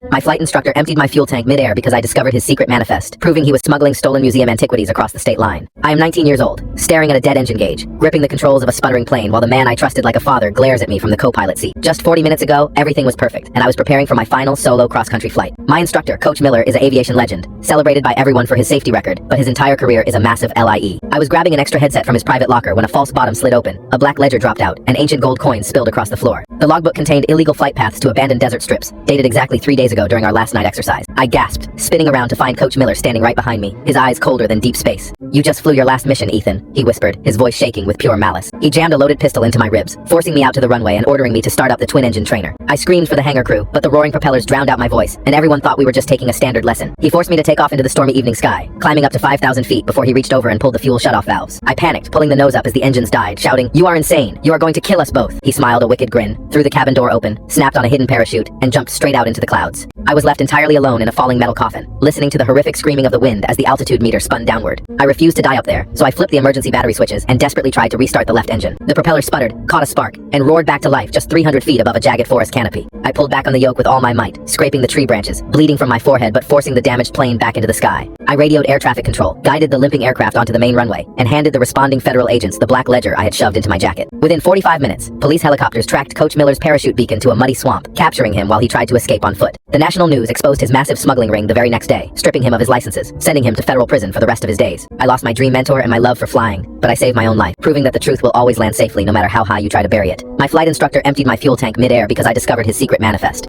My flight instructor emptied my fuel tank midair because I discovered his secret manifest, proving he was smuggling stolen museum antiquities across the state line. I am 19 years old, staring at a dead engine gauge, gripping the controls of a sputtering plane while the man I trusted like a father glares at me from the co-pilot seat. Just 40 minutes ago, everything was perfect, and I was preparing for my final solo cross-country flight. My instructor, Coach Miller, is an aviation legend, celebrated by everyone for his safety record, but his entire career is a massive LIE. I was grabbing an extra headset from his private locker when a false bottom slid open, a black ledger dropped out, and ancient gold coins spilled across the floor. The logbook contained illegal flight paths to abandoned desert strips, dated exactly 3 days ago during our last night exercise. I gasped, spinning around to find Coach Miller standing right behind me, his eyes colder than deep space. "You just flew your last mission, Ethan," he whispered, his voice shaking with pure malice. He jammed a loaded pistol into my ribs, forcing me out to the runway and ordering me to start up the twin-engine trainer. I screamed for the hangar crew, but the roaring propellers drowned out my voice, and everyone thought we were just taking a standard lesson. He forced me to take off into the stormy evening sky, climbing up to 5,000 feet before he reached over and pulled the fuel shutoff valves. I panicked, pulling the nose up as the engines died, shouting, "You are insane! You are going to kill us both!" He smiled a wicked grin, threw the cabin door open, snapped on a hidden parachute, and jumped straight out into the clouds. I was left entirely alone in a falling metal coffin, listening to the horrific screaming of the wind as the altitude meter spun downward. I refused to die up there, so I flipped the emergency battery switches and desperately tried to restart the left engine. The propeller sputtered, caught a spark, and roared back to life just 300 feet above a jagged forest canopy. I pulled back on the yoke with all my might, scraping the tree branches, bleeding from my forehead but forcing the damaged plane back into the sky. I radioed air traffic control, guided the limping aircraft onto the main runway, and handed the responding federal agents the black ledger I had shoved into my jacket. Within 45 minutes, police helicopters tracked Coach Miller's parachute beacon to a muddy swamp, capturing him while he tried to escape on foot. The national news exposed his massive smuggling ring the very next day, stripping him of his licenses, sending him to federal prison for the rest of his days. I lost my dream mentor and my love for flying, but I saved my own life, proving that the truth will always land safely no matter how high you try to bury it. My flight instructor emptied my fuel tank midair because I discovered his secret manifest.